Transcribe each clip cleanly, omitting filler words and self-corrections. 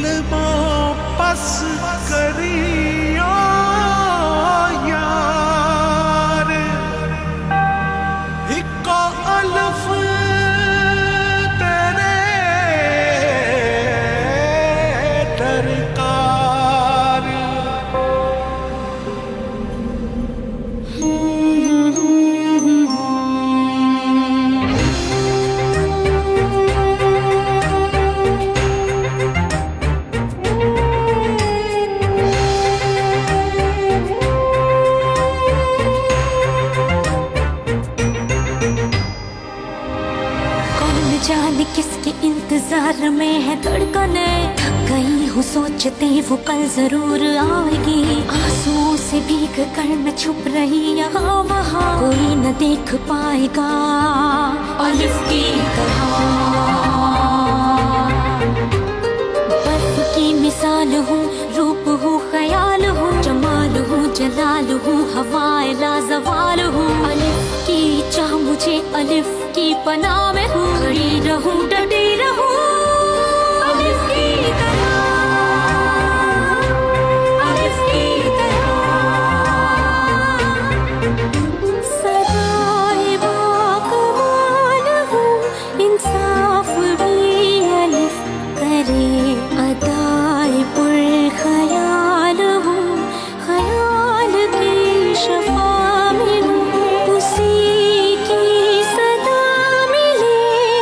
बस करियो यार, इको अल्फ तेरे दरकार। जाने किसके इंतजार में है धड़कने, थक गई हूँ सोचते वो कल जरूर आएगी। आंसुओं से भीग कर मैं छुप रही यहाँ वहाँ, कोई न देख पाएगा अलिफ की तरह। बर्फ की मिसाल हूँ, रूप हूँ, ख्याल हूँ, जमाल हूँ, जलाल हूँ, हवाए लाजवाल हूँ। अलिफ की चाह मुझे अलिफ की पनाह में हूँ, खड़ी रहूं डटी रहूं अलिफ की तरह, अलिफ की तरह। सदाए बाकमाल हूँ, इंसाफ भी अलिफ करे। अदाए पुरख्याल हूँ, ख्याल की शफा में हूँ। उसी की सदा मिले,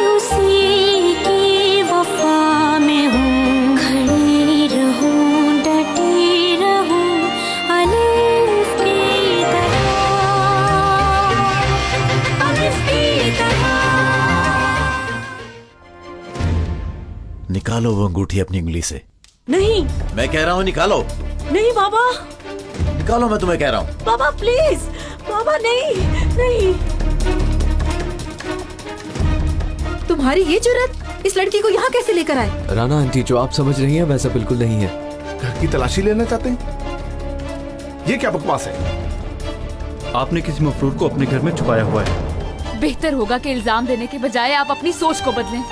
उसी की वफा में हूँ। खड़ी रहूं डटी रहूं अलिफ की तरह, अलिफ की तरह। निकालो वो अंगूठी अपनी उंगली से। नहीं मैं कह रहा हूँ निकालो। नहीं बाबा, निकालो, मैं तुम्हें कह रहा हूँ। बाबा प्लीज, बाबा नहीं नहीं। तुम्हारी ये जुर्रत इस लड़की को यहाँ कैसे लेकर आए? राना आंटी, जो आप समझ रही हैं वैसा बिल्कुल नहीं है। घर की तलाशी लेना चाहते हैं? ये क्या बकवास है? आपने किसी मफरूर को अपने घर में छुपाया हुआ है। बेहतर होगा कि इल्जाम देने के बजाय आप अपनी सोच को बदलें।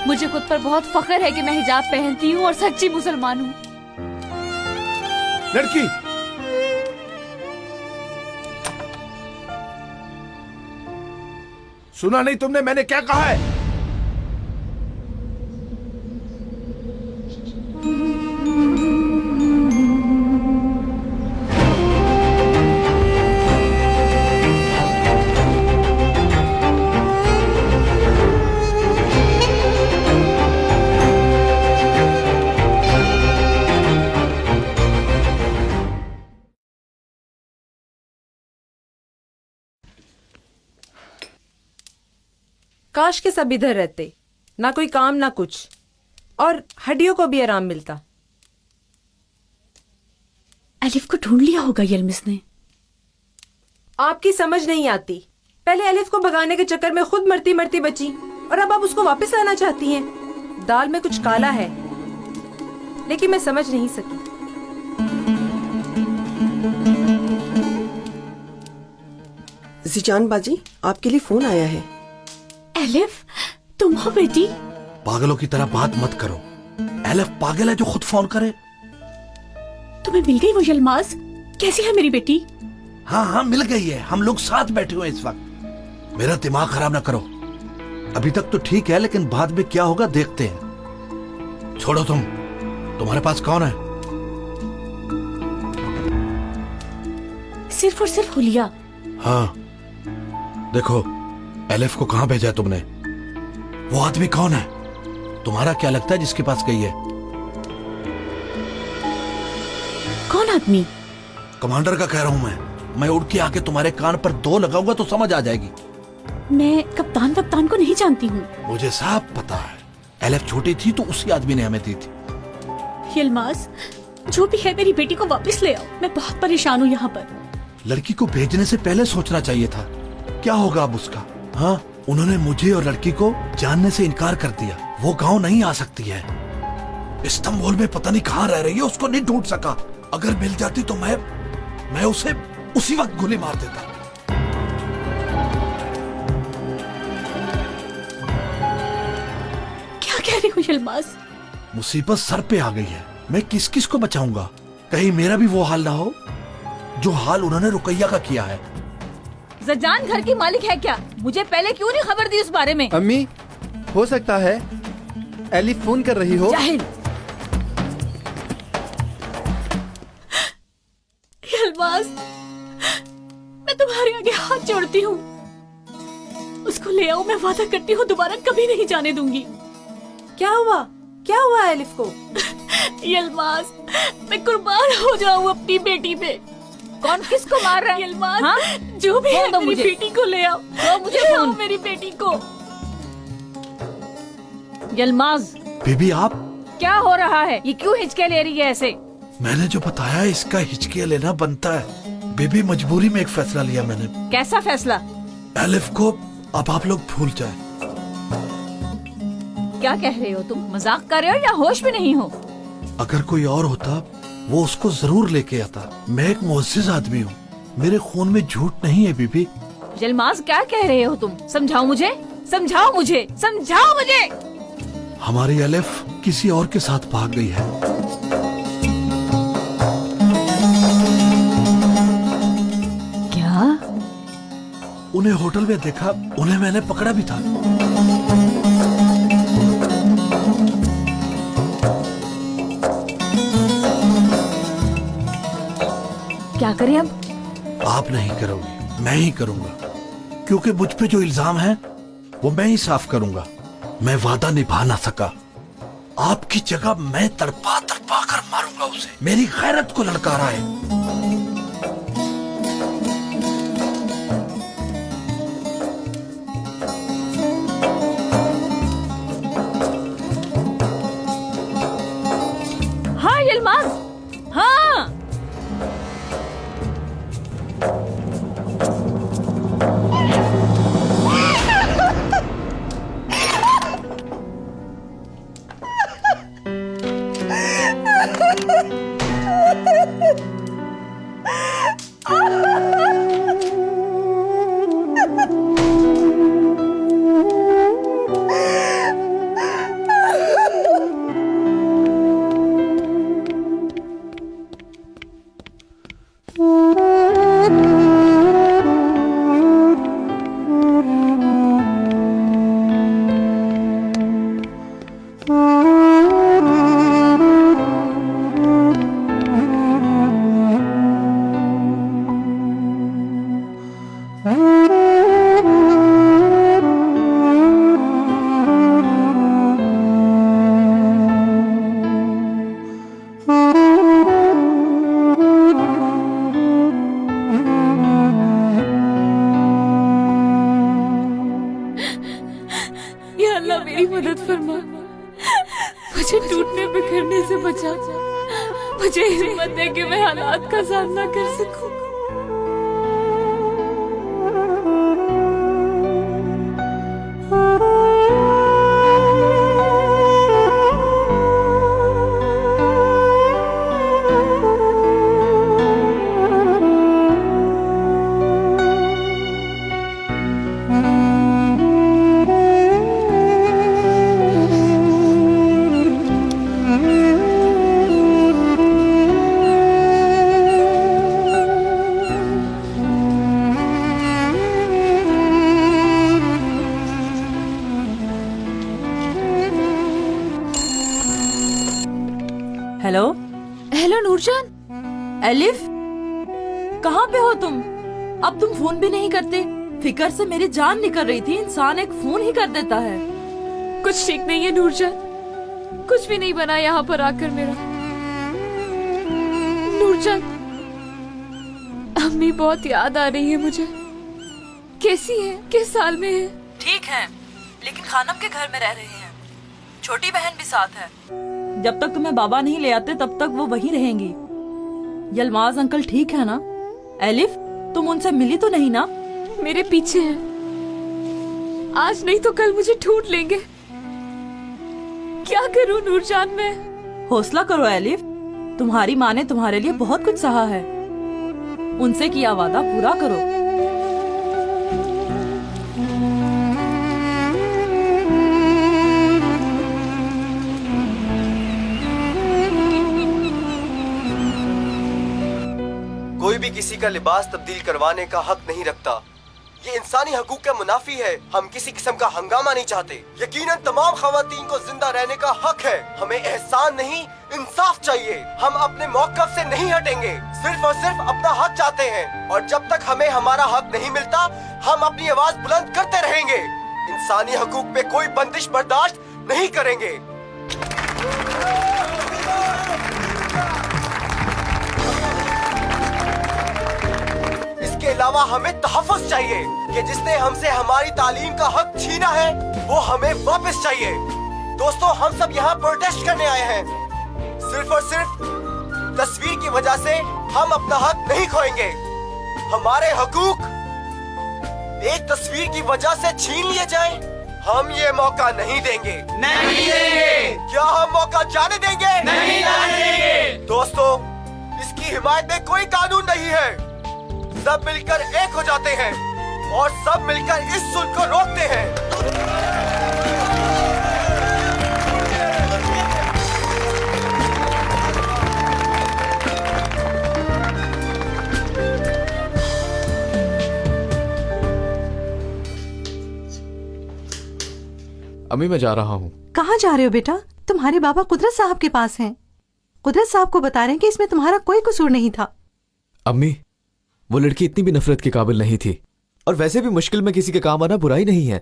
मुझे खुद पर बहुत फख्र है कि मैं हिजाब पहनती हूँ और सच्ची मुसलमान हूँ। लड़की, सुना नहीं तुमने मैंने क्या कहा है? काश के सब इधर रहते, ना कोई काम ना कुछ, और हड्डियों को भी आराम मिलता। अलिफ को ढूंढ लिया होगा यलमिस ने। आपकी समझ नहीं आती। पहले अलिफ को भगाने के चक्कर में खुद मरती मरती बची, और अब आप उसको वापस लाना चाहती हैं। दाल में कुछ काला है, लेकिन मैं समझ नहीं सकी। जीजान बाजी, आपके लिए फोन आया है। अलिफ, तुम हो बेटी? पागलों की तरह बात मत करो। एलिफ पागल है जो खुद फोन करे? तुम्हें मिल गई वो यलमाज? कैसी है मेरी बेटी? हाँ हाँ मिल गई है, हम लोग साथ बैठे हुए इस वक्त। मेरा दिमाग खराब ना करो। अभी तक तो ठीक है, लेकिन बाद में क्या होगा देखते हैं। छोड़ो तुम्हारे पास कौन है? सिर्फ और सिर्फ हुलिया। हाँ देखो, एलिफ को कहां भेजा है तुमने? वो आदमी कौन है? तुम्हारा क्या लगता है जिसके पास गई है? कौन आदमी? कमांडर का कह रहा हूं मैं उड़ के आके तुम्हारे कान पर 2 लगाऊंगा तो समझ आ जाएगी। मैं कप्तान वप्तान को नहीं जानती हूँ। मुझे सब पता है। एलिफ छोटी थी तो उसी आदमी ने हमें दी थी। यलमाज, जो भी है मेरी बेटी को वापस ले आओ। मैं बहुत परेशान हूँ यहाँ पर। लड़की को भेजने से पहले सोचना चाहिए था। क्या होगा अब उसका? हाँ, उन्होंने मुझे और लड़की को जानने से इनकार कर दिया। वो गांव नहीं आ सकती है। इस्तांबुल में पता नहीं कहाँ रह रही है, उसको नहीं ढूंढ सका। अगर मिल जाती तो मैं उसे उसी वक्त गोली मार देता। क्या कह रही हो यलमाज? मुसीबत सर पे आ गई है। मैं किस किस को बचाऊंगा? कहीं मेरा भी वो हाल ना हो जो हाल उन्होंने रुकैया का किया है। जजान घर की मालिक है क्या? मुझे पहले क्यों नहीं खबर दी उस बारे में? अम्मी, हो सकता है एलिफ फोन कर रही हो। जाहिल। यलमाज, मैं तुम्हारे आगे हाथ जोड़ती हूँ। उसको ले आओ, मैं वादा करती हूँ दोबारा कभी नहीं जाने दूंगी। क्या हुआ? क्या हुआ एलिफ को? यलमाज, मैं कुर्बान हो जाऊँ अपनी बेटी पे। कौन किसको मार रहा है? यलमाज, हाँ? जो भी है मेरी बेटी को ले आओ। तो मुझे फोन मेरी बेटी को। यलमाज, बीबी आप क्या हो रहा है? ये क्यों हिचके ले रही है ऐसे? मैंने जो बताया इसका हिचके लेना बनता है। बेबी मजबूरी में एक फैसला लिया मैंने। कैसा फैसला? एलिफ को अब आप लोग भूल जाए। क्या कह रहे हो तुम? मजाक कर रहे हो या होश में नहीं हो? अगर कोई और होता वो उसको जरूर लेके आता। मैं एक मुअज़्ज़िज़ आदमी हूँ, मेरे खून में झूठ नहीं है बीबी। यलमाज, क्या कह रहे हो तुम? समझाओ मुझे, समझाओ मुझे, समझाओ मुझे। हमारी एलिफ किसी और के साथ भाग गई है। क्या? उन्हें होटल में देखा, उन्हें मैंने पकड़ा भी था। क्या करें अब? आप नहीं करोगे, मैं ही करूंगा, क्योंकि मुझ पे जो इल्जाम है वो मैं ही साफ करूंगा। मैं वादा निभा ना सका। आपकी जगह मैं तड़पा तड़पा कर मारूंगा उसे। मेरी गैरत को ललकारा है। हाँ यलमाज, हाँ। मेरी मदद फरमा, मुझे टूटने बिखरने से बचा, मुझे हिम्मत दे कि मैं हालात का सामना कर सकूं। Hello hello Nur Jahan. एलिफ, कहाँ पे हो तुम? अब तुम फोन भी नहीं करते। फिकर से मेरी जान निकल रही थी। इंसान एक फोन ही कर देता है। कुछ ठीक नहीं है नूरजान, कुछ भी नहीं बना यहाँ पर आकर मेरा। नूरजान, अम्मी बहुत याद आ रही है मुझे। कैसी है? किस हाल में है? ठीक है, लेकिन खानम के घर में रह रहे हैं। छोटी बहन भी साथ है। जब तक तुम्हें बाबा नहीं ले आते तब तक वो वहीं रहेंगी। यलमाज अंकल ठीक है ना? एलिफ, तुम उनसे मिली तो नहीं ना? मेरे पीछे है। आज नहीं तो कल मुझे ढूंढ लेंगे। क्या करूं नूरजान मैं? हौसला करो एलिफ, तुम्हारी माँ ने तुम्हारे लिए बहुत कुछ सहा है। उनसे किया वादा पूरा करो। किसी का लिबास तब्दील करवाने का हक नहीं रखता। ये इंसानी हकूक का मुनाफी है। हम किसी किस्म का हंगामा नहीं चाहते। यकीनन तमाम खवातीन को जिंदा रहने का हक है। हमें एहसान नहीं, इंसाफ चाहिए। हम अपने मौक़िफ़ से नहीं हटेंगे, सिर्फ और सिर्फ अपना हक चाहते हैं। और जब तक हमें हमारा हक नहीं मिलता, हम अपनी आवाज बुलंद करते रहेंगे। इंसानी हकूक पे कोई बंदिश बर्दाश्त नहीं करेंगे। इसके अलावा हमें तहफ़्फ़ुज़ चाहिए कि जिसने हमसे हमारी तालीम का हक छीना है वो हमें वापस चाहिए। दोस्तों, हम सब यहाँ प्रोटेस्ट करने आए हैं। सिर्फ और सिर्फ तस्वीर की वजह से हम अपना हक नहीं खोएंगे। हमारे हकूक एक तस्वीर की वजह से छीन लिए जाएं, हम ये मौका नहीं देंगे। नहीं देंगे। क्या हम मौका जाने देंगे? नहीं जाने देंगे। दोस्तों, इसकी हिमायत में कोई कानून नहीं है। सब मिलकर एक हो जाते हैं और सब मिलकर इस जुल्म को रोकते हैं। अम्मी, मैं जा रहा हूँ। कहाँ जा रहे हो बेटा? तुम्हारे बाबा कुदरत साहब के पास हैं। कुदरत साहब को बता रहे हैं कि इसमें तुम्हारा कोई कसूर नहीं था। अम्मी, वो लड़की इतनी भी नफरत के काबिल नहीं थी, और वैसे भी मुश्किल में किसी के काम आना बुराई नहीं है।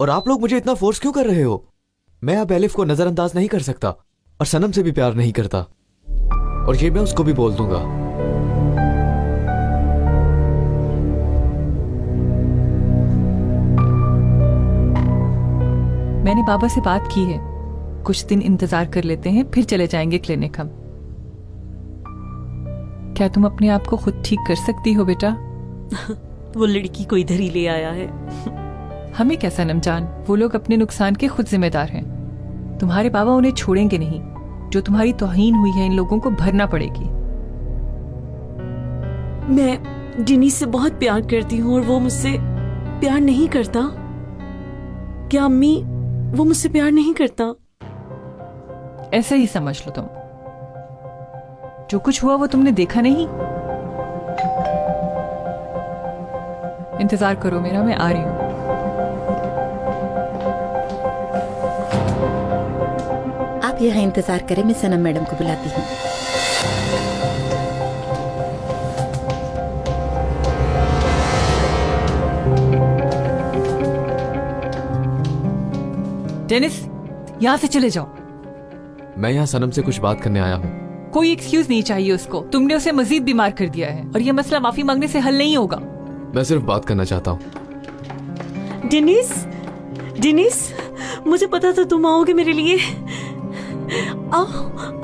और आप लोग मुझे इतना फोर्स क्यों कर रहे हो? मैं अब एलिफ को नजरअंदाज नहीं कर सकता, और सनम से भी प्यार नहीं करता, और ये मैं उसको भी बोल दूंगा। मैंने बाबा से बात की है, कुछ दिन इंतजार कर लेते हैं, फिर चले जाएंगे क्लिनिक हम। क्या तुम अपने आप को खुद ठीक कर सकती हो बेटा? वो लड़की को इधर ही ले आया है। हमें क्या सनम जान, वो लोग अपने नुकसान के खुद जिम्मेदार हैं। तुम्हारे बाबा उन्हें छोड़ेंगे नहीं। जो तुम्हारी तौहीन हुई है इन लोगों को भरना पड़ेगी। मैं डेनिस से बहुत प्यार करती हूँ और वो मुझसे प्यार नहीं करता। क्या अम्मी, वो मुझसे प्यार नहीं करता? ऐसे ही समझ लो तुम। जो कुछ हुआ वो तुमने देखा नहीं। इंतजार करो मेरा, मैं आ रही हूं। आप यहाँ इंतजार करें, मैं सनम मैडम को बुलाती हूँ। डेनिस, यहाँ से चले जाओ। मैं यहाँ सनम से कुछ बात करने आया हूँ। कोई एक्सक्यूज नहीं चाहिए उसको। तुमने उसे मजीद बीमार कर दिया है, और ये मसला माफी मांगने से हल नहीं होगा। मैं सिर्फ बात करना चाहता हूँ। डेनिस, डेनिस, मुझे पता था तुम आओगे मेरे लिए। आओ,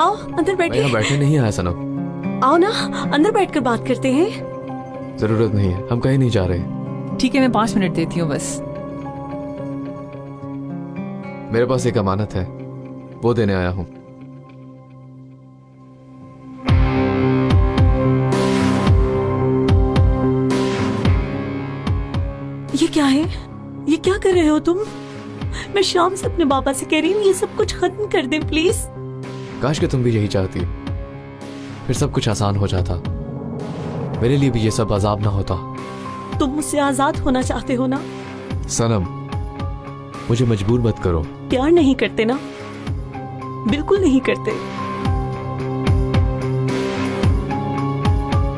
आओ अंदर बैठे। मैं यहाँ बैठने नहीं आया सनम। आओ ना, अंदर बैठकर बात करते हैं। जरूरत नहीं है, हम कहीं नहीं जा रहे। ठीक है, मैं 5 मिनट देती हूँ बस। मेरे पास एक अमानत है, वो देने आया हूँ। ये क्या है? ये क्या कर रहे हो तुम? मैं शाम से अपने बाबा से कह रही हूँ ये सब कुछ खत्म कर दें प्लीज। काश कि तुम भी यही चाहती, फिर सब कुछ आसान हो जाता। मेरे लिए भी ये सब अजाब ना होता। तुम मुझसे आजाद होना चाहते हो ना? सनम, मुझे मजबूर मत करो। प्यार नहीं करते ना? बिल्कुल नहीं करते।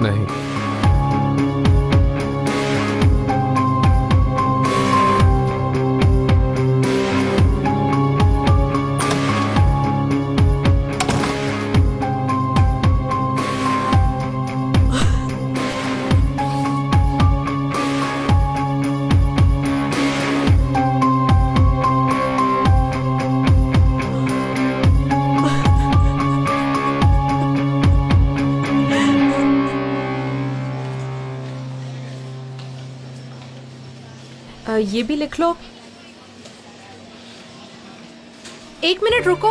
नहीं। ये भी लिख लो। 1 मिनट रुको।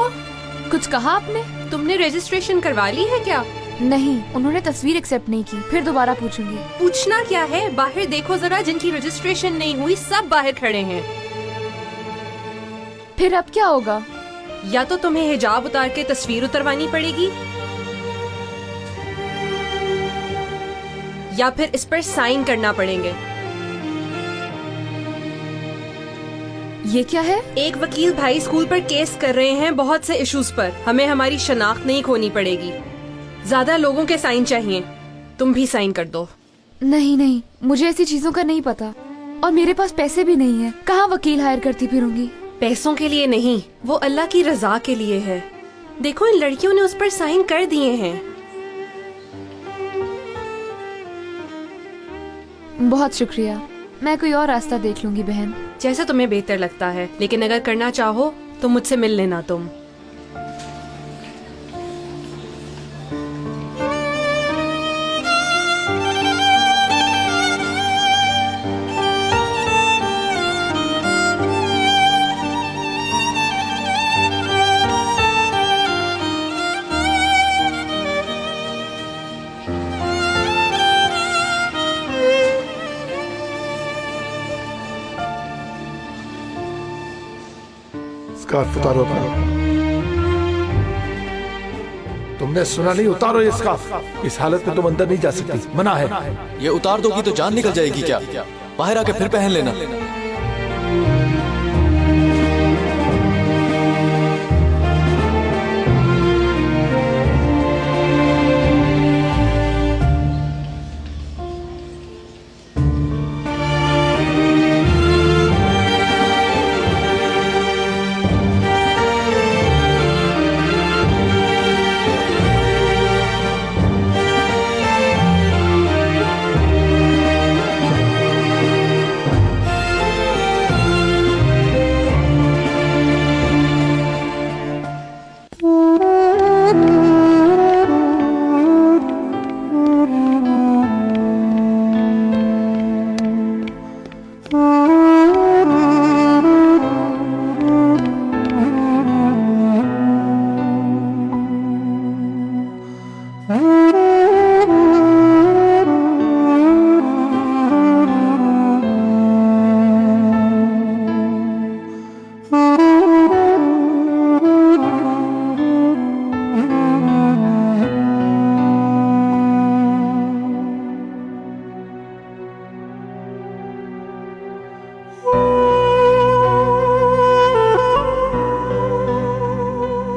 कुछ कहा आपने? तुमने रजिस्ट्रेशन करवा ली है क्या? नहीं, उन्होंने तस्वीर एक्सेप्ट नहीं की। फिर दोबारा पूछूंगी। पूछना क्या है, बाहर देखो जरा, जिनकी रजिस्ट्रेशन नहीं हुई सब बाहर खड़े हैं। फिर अब क्या होगा? या तो तुम्हें हिजाब उतार के तस्वीर उतरवानी पड़ेगी, या फिर इस पर साइन करना पड़ेंगे। ये क्या है? एक वकील भाई स्कूल पर केस कर रहे हैं बहुत से इश्यूज पर। हमें हमारी शनाख्त नहीं खोनी पड़ेगी। ज्यादा लोगों के साइन चाहिए। तुम भी साइन कर दो। नहीं नहीं, मुझे ऐसी चीजों का नहीं पता और मेरे पास पैसे भी नहीं है। कहाँ वकील हायर करती फिरूंगी? पैसों के लिए नहीं, वो अल्लाह की रजा के लिए है। देखो इन लड़कियों ने उस पर साइन कर दिए हैं। बहुत शुक्रिया, मैं कोई और रास्ता देख लूंगी बहन। जैसा तुम्हें बेहतर लगता है, लेकिन अगर करना चाहो तो मुझसे मिल लेना तुम। स्कार्फ उतारो अपना। तुमने सुना नहीं? उतारो ये स्कार्फ। इस हालत में तुम अंदर नहीं जा सकती, मना है। ये उतार दोगी तो जान निकल जाएगी क्या? बाहर आके फिर पहन लेना।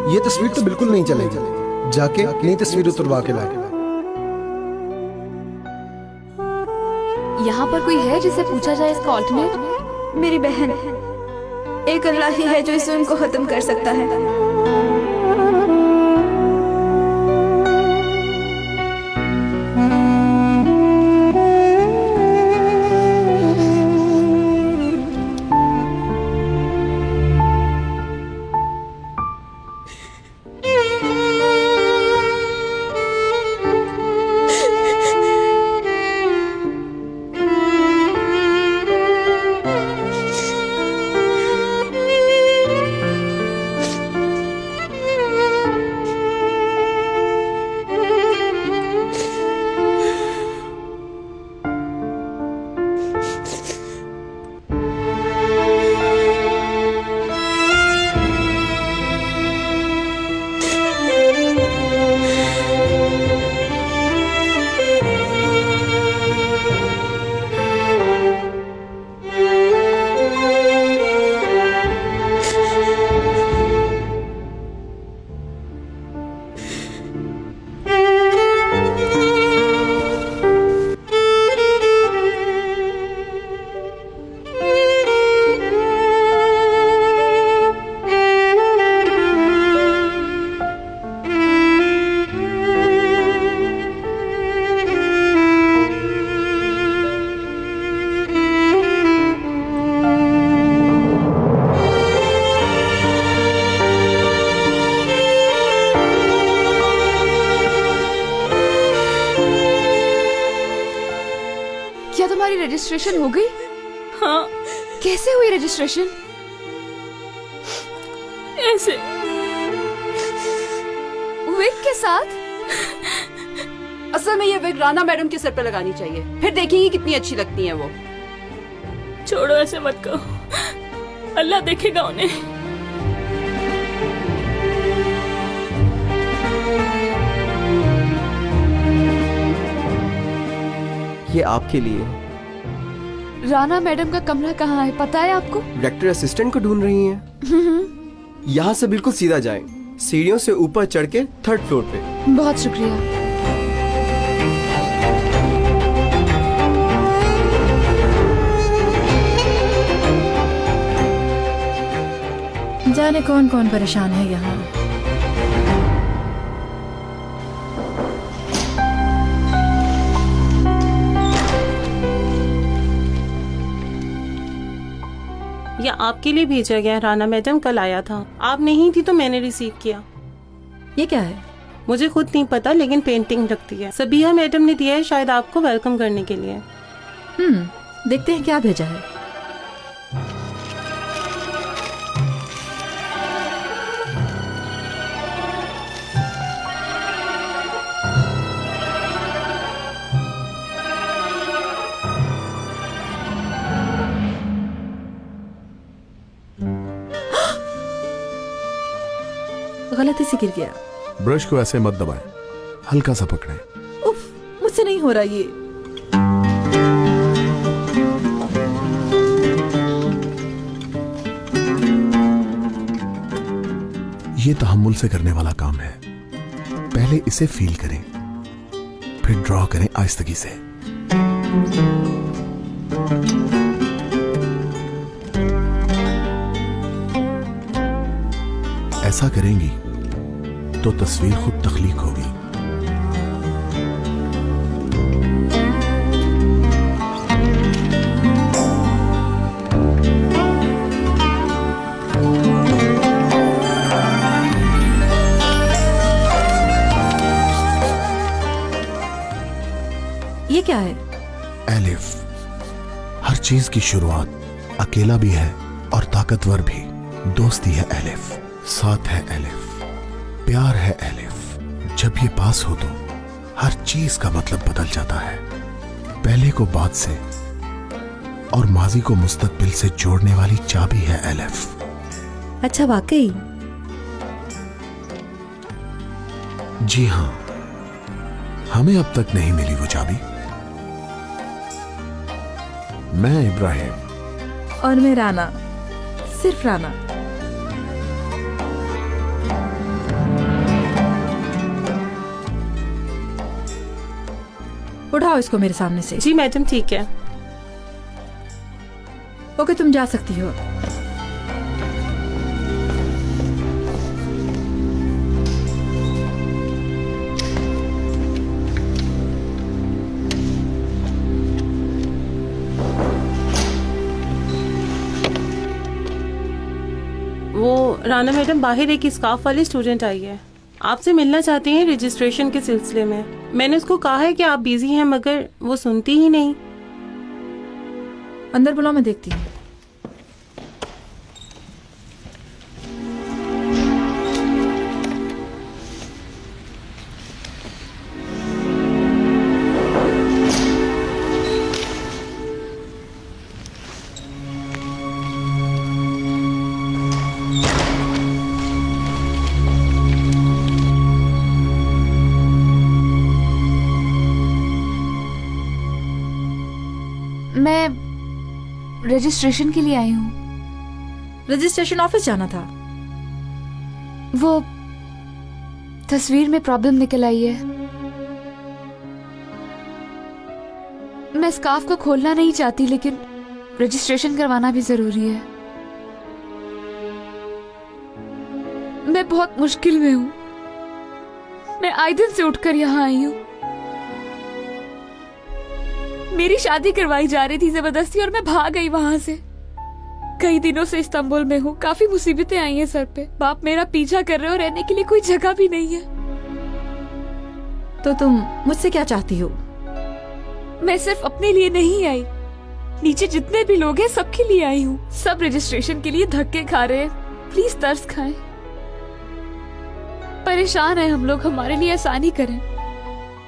ये तस्वीर तो बिल्कुल नहीं चलेगी। जाके नई तस्वीर उतरवा के लाए। यहाँ पर कोई है जिसे पूछा जाए इसका ऑल्टरनेट? मेरी बहन, एक अल्लाह ही है जो इस जुल्म को खत्म कर सकता है। रजिस्ट्रेशन हो गई? हाँ। कैसे हुई रजिस्ट्रेशन? ऐसे विग के साथ? असल में ये विग राना मैडम के सर पे लगानी चाहिए, फिर देखेंगी कितनी अच्छी लगती हैं वो। छोड़ो, ऐसे मत कहो, अल्लाह देखेगा उन्हें। ये आपके लिए। राना मैडम का कमरा कहाँ है, पता है आपको? डायरेक्टर असिस्टेंट को ढूंढ रही हैं। यहाँ से बिल्कुल सीधा जाएं, सीढ़ियों से ऊपर चढ़ के 3rd फ्लोर पे। बहुत शुक्रिया। जाने कौन कौन परेशान है यहाँ। ये आपके लिए भेजा गया है। राना मैडम कल आया था, आप नहीं थी तो मैंने रिसीव किया। ये क्या है? मुझे खुद नहीं पता, लेकिन पेंटिंग लगती है। सबिया मैडम ने दिया है, शायद आपको वेलकम करने के लिए। देखते हैं क्या भेजा है। गलती से गिर गया। ब्रश को ऐसे मत दबाएं, हल्का सा पकड़ें। उफ, मुझसे नहीं हो रहा ये। ये तहम्मुल से करने वाला काम है। पहले इसे फील करें, फिर ड्रॉ करें आहिस्तगी से। ऐसा करेंगी तो तस्वीर खुद तख्लीक होगी। ये क्या है? एलिफ। हर चीज की शुरुआत अकेला भी है और ताकतवर भी। दोस्ती है एलिफ, साथ है एलिफ, प्यार है एलिफ। जब ये पास हो तो हर चीज का मतलब बदल जाता है। पहले को बाद से और माजी को मुस्तकबिल से जोड़ने वाली चाबी है एलिफ। अच्छा, वाकई? जी हाँ, हमें अब तक नहीं मिली वो चाबी। मैं इब्राहिम। और मैं राना, सिर्फ राना। उठाओ इसको मेरे सामने से। जी मैडम, ठीक है। ओके, तुम जा सकती हो। वो राना मैडम बाहर एक स्कार्फ वाली स्टूडेंट आई है, आपसे मिलना चाहती हैं रजिस्ट्रेशन के सिलसिले में। मैंने उसको कहा है कि आप बिजी हैं, मगर वो सुनती ही नहीं। अंदर बुलाओ, मैं देखती हूँ। मैं रजिस्ट्रेशन के लिए आई हूँ। रजिस्ट्रेशन ऑफिस जाना था। वो तस्वीर में प्रॉब्लम निकल आई है। मैं स्कार्फ को खोलना नहीं चाहती, लेकिन रजिस्ट्रेशन करवाना भी जरूरी है। मैं बहुत मुश्किल में हूँ। मैं आए दिन से उठकर यहाँ आई हूँ। मेरी शादी करवाई जा रही थी जबरदस्ती और मैं भाग गई वहां से। कई दिनों से इस्तांबुल में हूँ, काफी मुसीबतें आई हैं सर पे। बाप मेरा पीछा कर रहे हो, रहने के लिए कोई जगह भी नहीं है। तो तुम मुझसे क्या चाहती हो? मैं सिर्फ अपने लिए नहीं आई, नीचे जितने भी लोग हैं सबके लिए आई हूँ। सब रजिस्ट्रेशन के लिए धक्के खा रहे हैं। प्लीज तरस खाएं। परेशान है हम लोग, हमारे लिए आसानी करें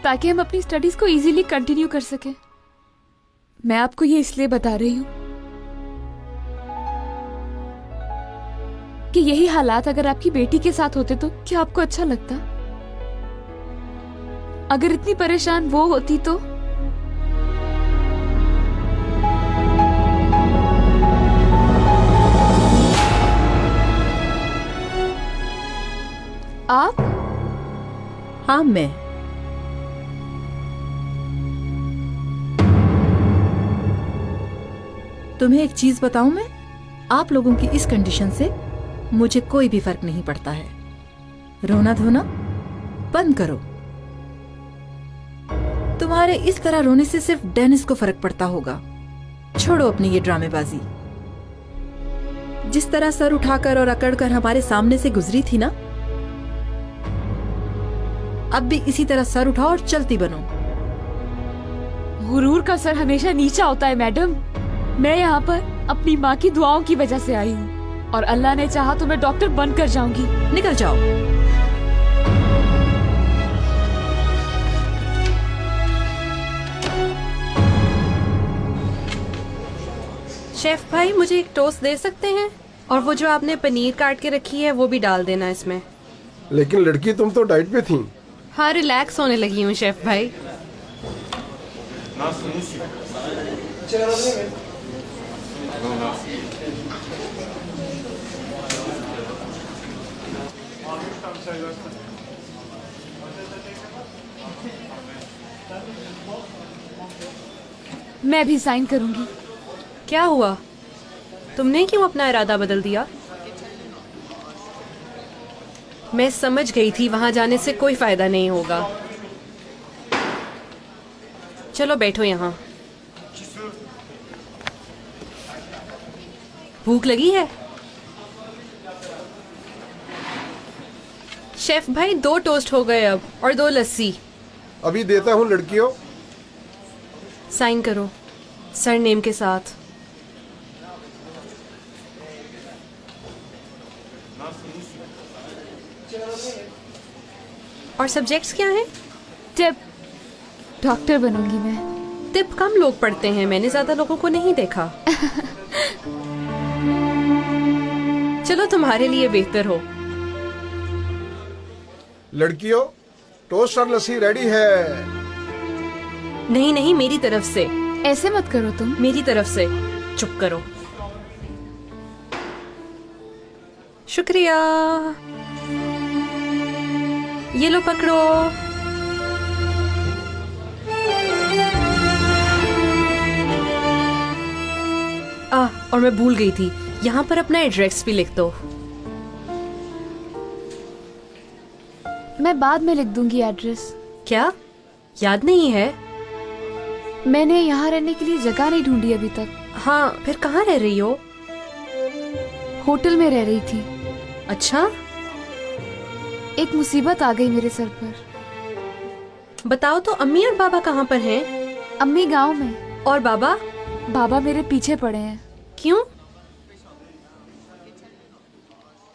ताकि हम अपनी स्टडीज को इजीली कंटिन्यू कर सकें। मैं आपको ये इसलिए बता रही हूँ कि यही हालात अगर आपकी बेटी के साथ होते तो क्या आपको अच्छा लगता? अगर इतनी परेशान वो होती तो आप? हाँ मैं। तुम्हें एक चीज बताऊं मैं, आप लोगों की इस कंडीशन से मुझे कोई भी फर्क नहीं पड़ता है। रोना धोना बंद करो। तुम्हारे इस तरह रोने से सिर्फ डेनिस को फर्क पड़ता होगा। छोड़ो अपनी ये ड्रामेबाजी। जिस तरह सर उठाकर और अकड़कर हमारे सामने से गुजरी थी ना, अब भी इसी तरह सर उठाओ और चलती बनो। गुरूर का सर हमेशा नीचा होता है मैडम। मैं यहाँ पर अपनी माँ की दुआओं की वजह से आई हूँ और अल्लाह ने चाहा तो मैं डॉक्टर बनकर जाऊंगी। निकल जाओ। शेफ भाई, मुझे एक टोस्ट दे सकते हैं? और वो जो आपने पनीर काट के रखी है वो भी डाल देना इसमें। लेकिन लड़की तुम तो डाइट पे थी। हाँ, रिलैक्स होने लगी हूँ शेफ भाई। मैं भी साइन करूंगी। क्या हुआ? तुमने क्यों अपना इरादा बदल दिया? मैं समझ गई थी वहां जाने से कोई फायदा नहीं होगा। चलो बैठो यहाँ। भूख लगी है? शेफ भाई, 2 टोस्ट हो गए अब, और 2 लस्सी। अभी देता हूँ लड़कियों। साइन करो सरनेम के साथ। और सब्जेक्ट्स क्या हैं? टिप। डॉक्टर बनूंगी मैं। टिप कम लोग पढ़ते हैं, मैंने ज्यादा लोगों को नहीं देखा। चलो तुम्हारे लिए बेहतर हो। लड़कियों, टोस्ट और लस्सी रेडी है। नहीं नहीं, मेरी तरफ से। ऐसे मत करो तुम। मेरी तरफ से। चुप करो। शुक्रिया। ये लो पकड़ो। और मैं भूल गई थी, यहाँ पर अपना एड्रेस भी लिख दो। मैं बाद में लिख दूंगी एड्रेस। क्या याद नहीं है? मैंने यहाँ रहने के लिए जगह नहीं ढूंढी अभी तक। हाँ, फिर कहाँ रह रही हो? होटल में रह रही थी। अच्छा? एक मुसीबत आ गई मेरे सर पर। बताओ तो, अम्मी और बाबा कहाँ पर हैं? अम्मी गांव में। और बाबा? बाबा मेरे पीछे पड़े हैं। क्यों?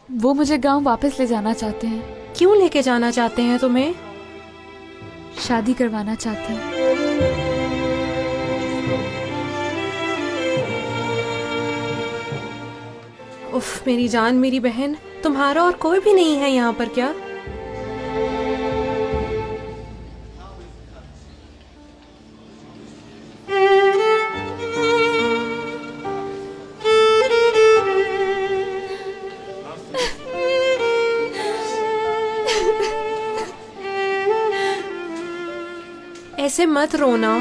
वो मुझे गांव वापस ले जाना चाहते हैं। क्यों लेके जाना चाहते हैं तुम्हें? शादी करवाना चाहते हैं। उफ, मेरी जान, मेरी बहन, तुम्हारा और कोई भी नहीं है यहाँ पर क्या? ऐसे मत रोना।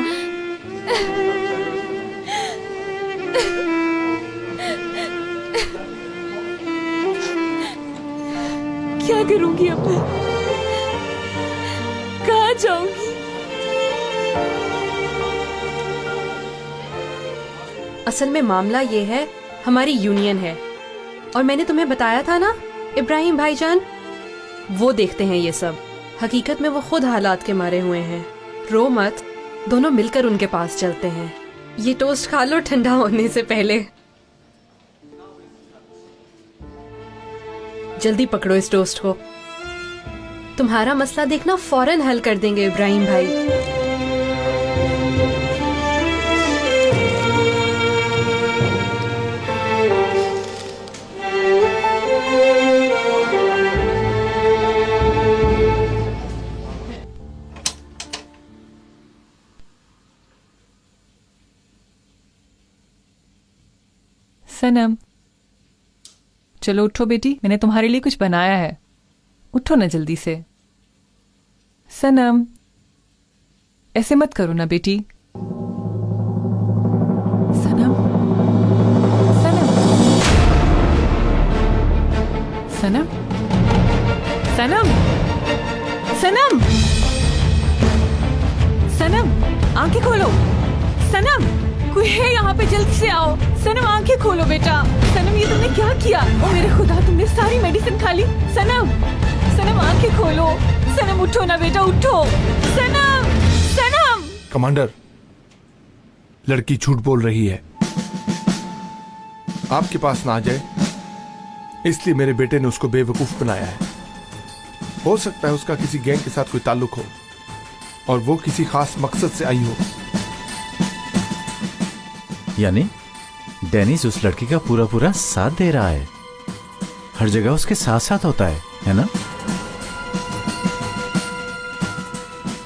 क्या करूंगी अब मैं? कहाँ जाऊंगी? असल में मामला ये है, हमारी यूनियन है, और मैंने तुम्हें बताया था ना, इब्राहिम भाईजान, वो देखते हैं ये सब। हकीकत में वो खुद हालात के मारे हुए हैं। रो मत, दोनों मिलकर उनके पास चलते हैं। ये टोस्ट खा लो ठंडा होने से पहले। जल्दी पकड़ो इस टोस्ट को। तुम्हारा मसला देखना फौरन हल कर देंगे इब्राहिम भाई। सनम, चलो उठो बेटी, मैंने तुम्हारे लिए कुछ बनाया है। उठो ना जल्दी से। सनम, ऐसे मत करो ना बेटी। सनम, सनम, सनम, सनम, सनम, सनम, आंखें खोलो। सनम, कोई है यहाँ पे, जल्दी से आओ। सनम, आंखें खोलो बेटा। सनम, ये तुमने क्या किया? ओ मेरे खुदा, तुमने सारी मेडिसिन खा ली। सनम, सनम, आंखें खोलो। सनम, उठो ना बेटा, उठो। सनम, सनम। कमांडर, लड़की झूठ बोल रही है। आपके पास ना आ जाए इसलिए मेरे बेटे ने उसको बेवकूफ बनाया है। हो सकता है उसका किसी गैंग के साथ कोई ताल्लुक हो और वो किसी खास मकसद से आई हो। यानी डेनिस उस लड़की का पूरा पूरा साथ दे रहा है, हर जगह उसके साथ साथ होता है ना?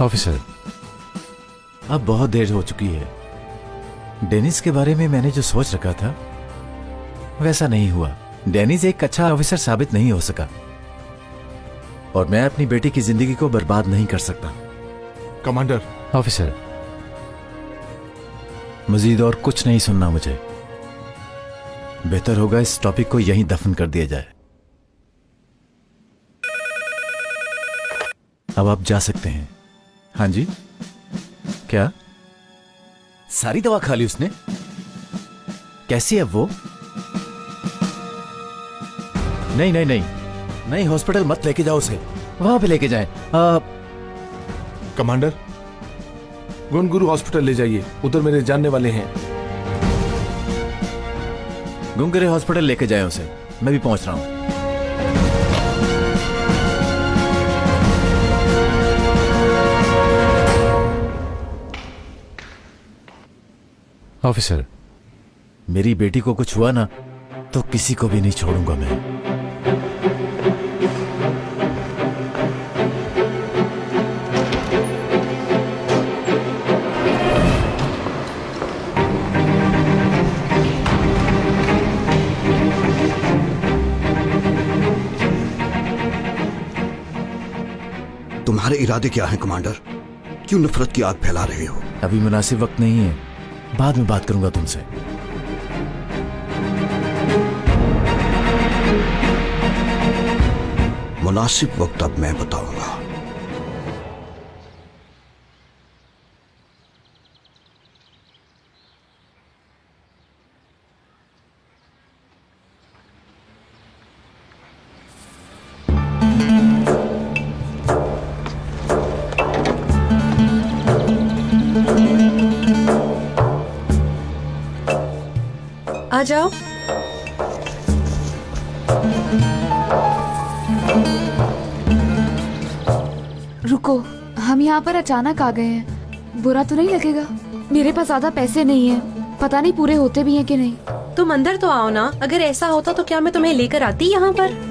ऑफिसर, अब बहुत देर हो चुकी है। डेनिस के बारे में मैंने जो सोच रखा था वैसा नहीं हुआ। डेनिस एक अच्छा ऑफिसर साबित नहीं हो सका और मैं अपनी बेटी की जिंदगी को बर्बाद नहीं कर सकता। कमांडर। ऑफिसर, मजीद और कुछ नहीं सुनना मुझे। बेहतर होगा इस टॉपिक को यहीं दफन कर दिया जाए। अब आप जा सकते हैं। हाँ जी, क्या सारी दवा खा ली उसने? कैसी है वो? नहीं नहीं नहीं नहीं, हॉस्पिटल मत लेके जाओ उसे, वहां पे लेके जाएं। कमांडर, गुनगुरु हॉस्पिटल ले जाइए, उधर मेरे जानने वाले हैं। गुनगुरु हॉस्पिटल लेके जाए उसे, मैं भी पहुंच रहा हूं। ऑफिसर, मेरी बेटी को कुछ हुआ ना तो किसी को भी नहीं छोड़ूंगा मैं। तुम्हारे इरादे क्या हैं कमांडर? क्यों नफरत की आग फैला रहे हो? अभी मुनासिब वक्त नहीं है, बाद में बात करूंगा तुमसे। मुनासिब वक्त अब मैं बताऊंगा। आ जाओ। रुको, हम यहाँ पर अचानक आ गए हैं, बुरा तो नहीं लगेगा? मेरे पास ज्यादा पैसे नहीं हैं, पता नहीं पूरे होते भी हैं कि नहीं। तुम अंदर तो आओ ना, अगर ऐसा होता तो क्या मैं तुम्हें लेकर आती यहाँ पर?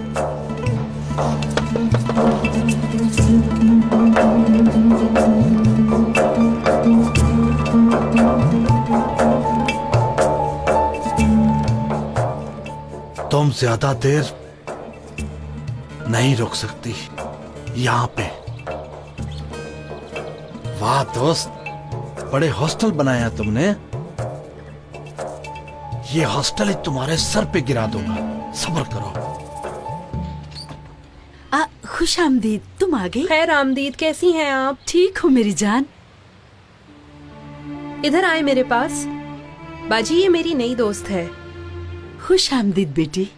तुम ज्यादा देर नहीं रुक सकती यहाँ पे। वाह दोस्त, बड़े हॉस्टल बनाया तुमने। ये हॉस्टल ही तुम्हारे सर पे गिरा दूंगा, सब्र करो। खुश आमदीद, तुम आ गई? खैर आमदीद, कैसी हैं आप? ठीक हूँ मेरी जान। इधर आए मेरे पास। बाजी, ये मेरी नई दोस्त है। खुश आमदीद बेटी।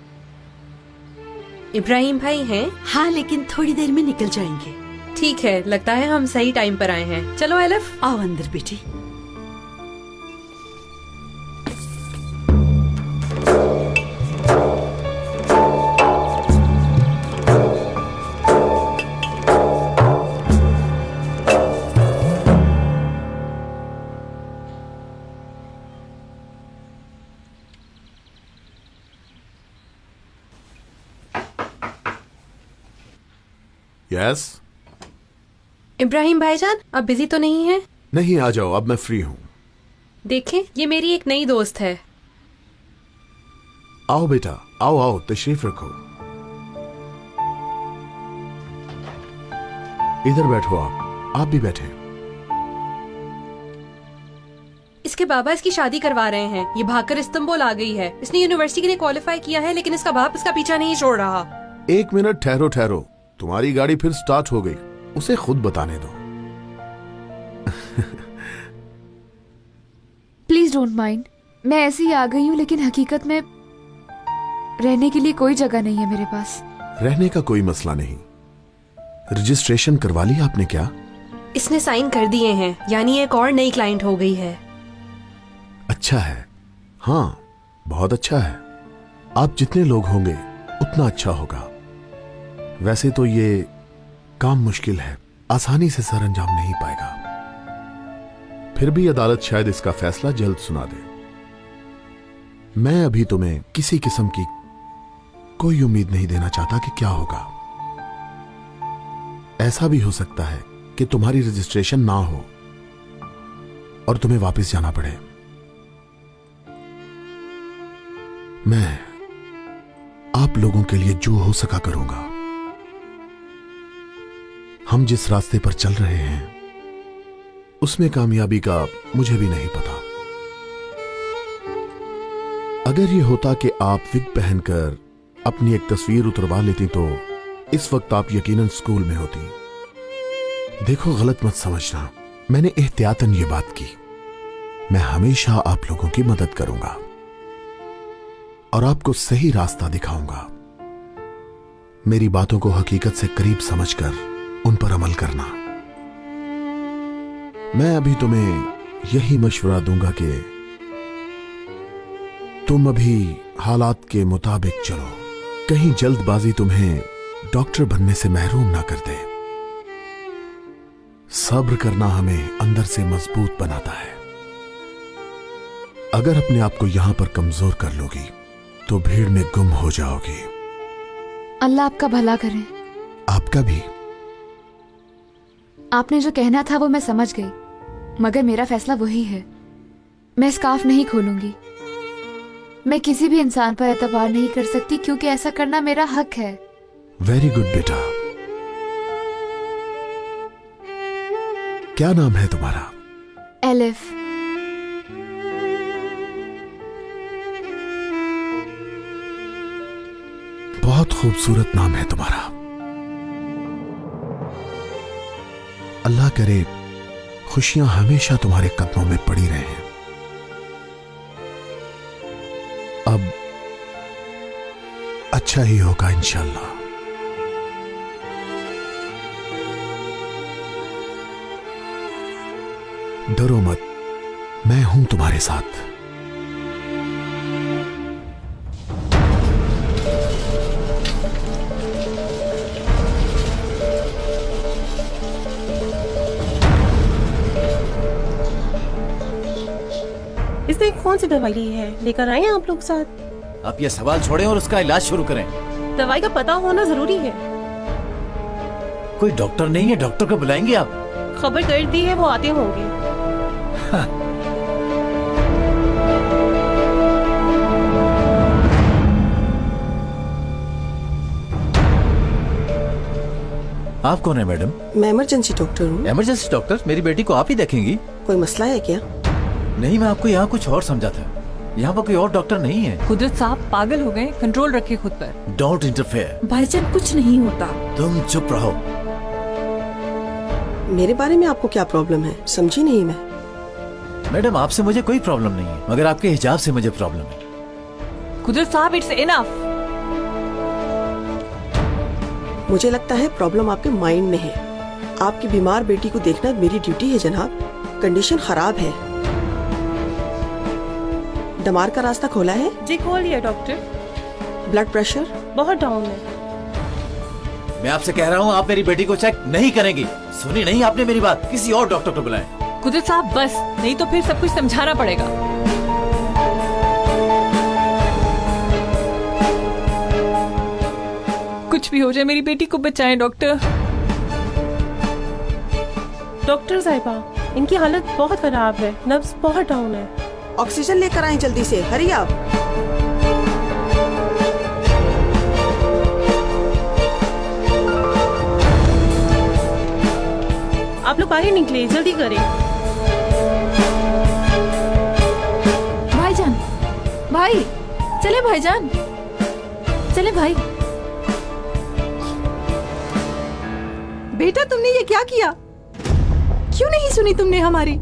इब्राहिम भाई हैं? हाँ, लेकिन थोड़ी देर में निकल जाएंगे। ठीक है, लगता है हम सही टाइम पर आए हैं। चलो एलिफ, आओ अंदर बेटी। यस। इब्राहिम भाईजान, आप बिजी तो नहीं हैं? नहीं, आ जाओ, अब मैं फ्री हूँ। देखें, ये मेरी एक नई दोस्त है। आओ बेटा, आओ आओ, तशरीफ रखो। इधर बैठो, आप भी बैठे। इसके बाबा इसकी शादी करवा रहे हैं। ये भागकर इस्तांबुल आ गई है। इसने यूनिवर्सिटी के लिए क्वालिफाई किया है, लेकिन इसका बाप इसका पीछा नहीं छोड़ रहा। 1 मिनट ठहरो ठहरो, तुम्हारी गाड़ी फिर स्टार्ट हो गई, उसे खुद बताने दो। प्लीज डोंट माइंड, मैं ऐसे ही आ गई हूँ, लेकिन हकीकत में रहने के लिए कोई जगह नहीं है मेरे पास। रहने का कोई मसला नहीं। रजिस्ट्रेशन करवा ली आपने क्या? इसने साइन कर दिए हैं, यानी एक और नई क्लाइंट हो गई है। अच्छा है, हाँ बहुत अच्छा है। आप जितने लोग होंगे उतना अच्छा होगा। वैसे तो ये काम मुश्किल है, आसानी से सर अंजाम नहीं पाएगा। फिर भी अदालत शायद इसका फैसला जल्द सुना दे। मैं अभी तुम्हें किसी किस्म की कोई उम्मीद नहीं देना चाहता कि क्या होगा। ऐसा भी हो सकता है कि तुम्हारी रजिस्ट्रेशन ना हो और तुम्हें वापस जाना पड़े। मैं आप लोगों के लिए जो हो सका करूंगा। हम जिस रास्ते पर चल रहे हैं उसमें कामयाबी का मुझे भी नहीं पता। अगर यह होता कि आप विग पहनकर अपनी एक तस्वीर उतरवा लेती तो इस वक्त आप यकीनन स्कूल में होती। देखो, गलत मत समझना, मैंने एहतियातन ये बात की। मैं हमेशा आप लोगों की मदद करूंगा और आपको सही रास्ता दिखाऊंगा। मेरी बातों को हकीकत से करीब समझकर उन पर अमल करना। मैं अभी तुम्हें यही मशवरा दूंगा कि तुम अभी हालात के मुताबिक चलो। कहीं जल्दबाजी तुम्हें डॉक्टर बनने से महरूम ना कर दे। सब्र करना हमें अंदर से मजबूत बनाता है। अगर अपने आप को यहां पर कमजोर कर लोगी तो भीड़ में गुम हो जाओगी। अल्लाह आपका भला करे। आपका भी। आपने जो कहना था वो मैं समझ गई, मगर मेरा फैसला वही है। मैं स्कार्फ नहीं खोलूंगी। मैं किसी भी इंसान पर एतबार नहीं कर सकती, क्योंकि ऐसा करना मेरा हक है। वेरी गुड बेटा। क्या नाम है तुम्हारा? एलिफ। बहुत खूबसूरत नाम है तुम्हारा। अल्लाह करे खुशियां हमेशा तुम्हारे कदमों में पड़ी रहें। अब अच्छा ही होगा इंशाल्लाह। डरो मत, मैं हूं तुम्हारे साथ। इसने कौन सी दवाई ली है? लेकर आए हैं आप लोग साथ? आप ये सवाल छोड़ें और उसका इलाज शुरू करें। दवाई का पता होना जरूरी है। कोई डॉक्टर नहीं है, डॉक्टर को बुलाएंगे आप? खबर कर दी है, वो आते होंगे। हाँ। आप कौन है मैडम? मैं इमरजेंसी डॉक्टर हूँ। Emergency doctor? मेरी बेटी को आप ही देखेंगी? कोई मसला है क्या? नहीं, मैं आपको यहाँ कुछ और समझा था। यहाँ पर कोई और डॉक्टर नहीं है। कुदरत साहब पागल हो गए, कंट्रोल रखिए खुद पर। Don't interfere. भाईजान कुछ नहीं होता। तुम चुप रहो। मेरे बारे में आपको क्या प्रॉब्लम है? समझी नहीं मैं। मैडम, आपसे मुझे कोई प्रॉब्लम नहीं है, मगर आपके हिजाब से मुझे प्रॉब्लम है। कुदरत साहब, इट्स इनफ। मुझे लगता है प्रॉब्लम आपके माइंड में है। आपकी बीमार बेटी को देखना मेरी ड्यूटी है जनाब। कंडीशन खराब है। दमार का रास्ता खोला है? जी खोल लिया डॉक्टर। ब्लड प्रेशर बहुत डाउन है। मैं आपसे कह रहा हूँ, आप मेरी बेटी को चेक नहीं करेंगी। सुनी नहीं आपने मेरी बात? किसी और डॉक्टर को बुलाएं। कुदरत साहब बस, नहीं तो फिर सब कुछ समझाना पड़ेगा। कुछ भी हो जाए मेरी बेटी को बचाएं डॉक्टर। डॉक्टर साहिबा, इनकी हालत बहुत खराब है, नब्ज बहुत डाउन है। ऑक्सीजन लेकर आए जल्दी से, हरी आप। आप लोग बाहर निकले, जल्दी करें। भाईजान, भाई चले, भाईजान चले भाई। बेटा तुमने ये क्या किया? क्यों नहीं सुनी तुमने हमारी?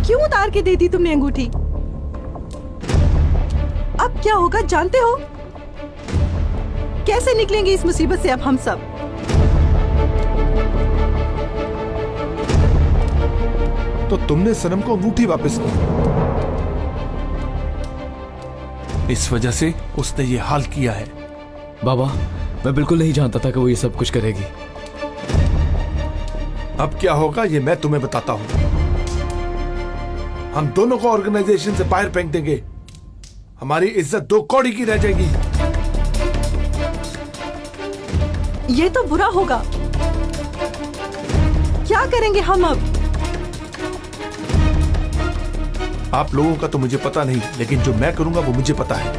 क्यों उतार के दे दी तुमने अंगूठी? अब क्या होगा जानते हो? कैसे निकलेंगे इस मुसीबत से अब हम सब? तो तुमने सनम को अंगूठी वापस की, इस वजह से उसने ये हाल किया है। बाबा, मैं बिल्कुल नहीं जानता था कि वो ये सब कुछ करेगी। अब क्या होगा ये मैं तुम्हें बताता हूं। हम दोनों को ऑर्गेनाइजेशन से बाहर फेंक देंगे, हमारी इज्जत 2 कौड़ी की रह जाएगी। ये तो बुरा होगा। क्या करेंगे हम अब? आप लोगों का तो मुझे पता नहीं, लेकिन जो मैं करूंगा वो मुझे पता है।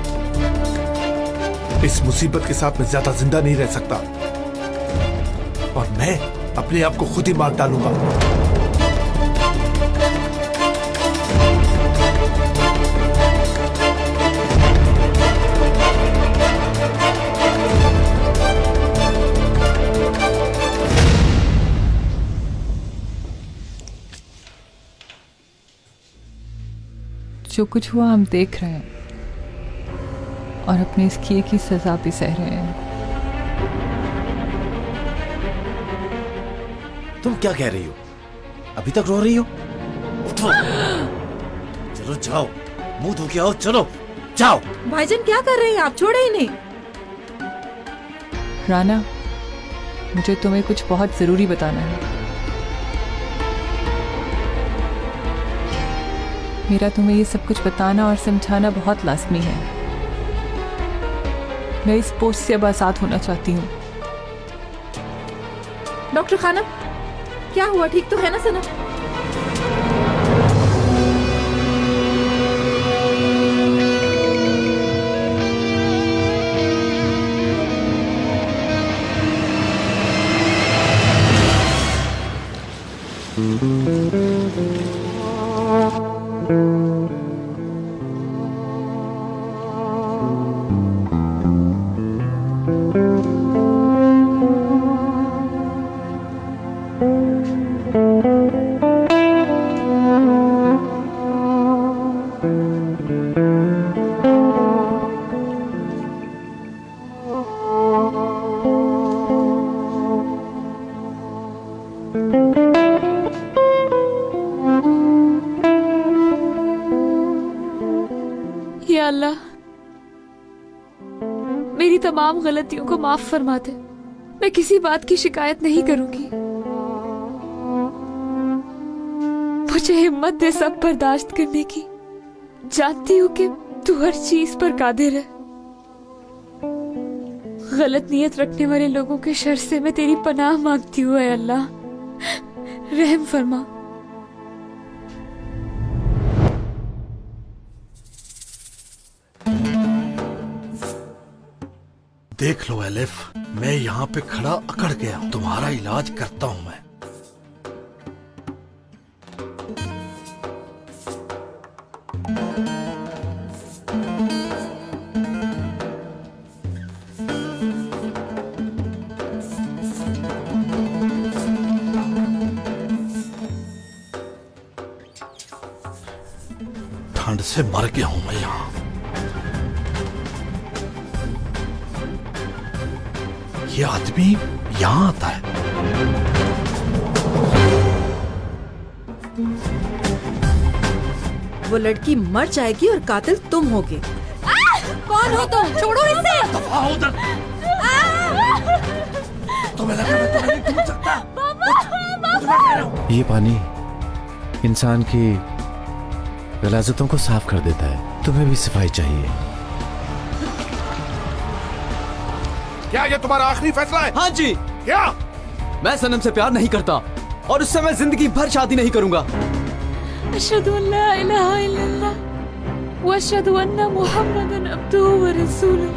इस मुसीबत के साथ मैं ज्यादा जिंदा नहीं रह सकता और मैं अपने आप को खुद ही मार डालूंगा। जो कुछ हुआ हम देख रहे हैं और अपने इस किए की सजा भी सह रहे हैं। तुम क्या कह रही हो? अभी तक रो रही हो? उठो, चलो जाओ, मुंह धो के आओ, चलो जाओ। भाईजान क्या कर रहे हैं आप? छोड़े ही नहीं। राना, मुझे तुम्हें कुछ बहुत जरूरी बताना है। मेरा तुम्हें ये सब कुछ बताना और समझाना बहुत लाजमी है। मैं इस पोस्ट से अब आजाद होना चाहती हूँ। डॉक्टर खानम, क्या हुआ? ठीक तो है ना सनम? या अल्लाह, मेरी तमाम गलतियों को माफ फरमा दे। मैं किसी बात की शिकायत नहीं करूंगी। मुझे हिम्मत दे सब बर्दाश्त करने की। जानती हूँ कि तू हर चीज पर कादिर है। गलत नियत रखने वाले लोगों के शर से मैं तेरी पनाह मांगती हूँ। ऐ अल्लाह, रहम फरमा। देख लो एलिफ, मैं यहाँ पे खड़ा अकड़ गया, तुम्हारा इलाज करता हूँ मैं। ठंड से मर गया हूं मैं यहाँ। ये आदमी यहाँ आता है। वो लड़की मर जाएगी और कातिल तुम होगे। कौन हो तुम? छोड़ो इसे। तुम्हें लगा मैं तुम्हें नहीं ढूंढ सकता? ये पानी इंसान की गलाजतों को साफ कर देता है। तुम्हें भी सफाई चाहिए। क्या ये तुम्हारा आखिरी फैसला है? हाँ जी। क्या? मैं सनम से प्यार नहीं करता और उससे मैं जिंदगी भर शादी नहीं करूंगा। अशहदु अल्ला इलाहा इल्लल्लाह व अशहदु अन्ना मुहम्मदन अब्दुहु व रसूलुहु।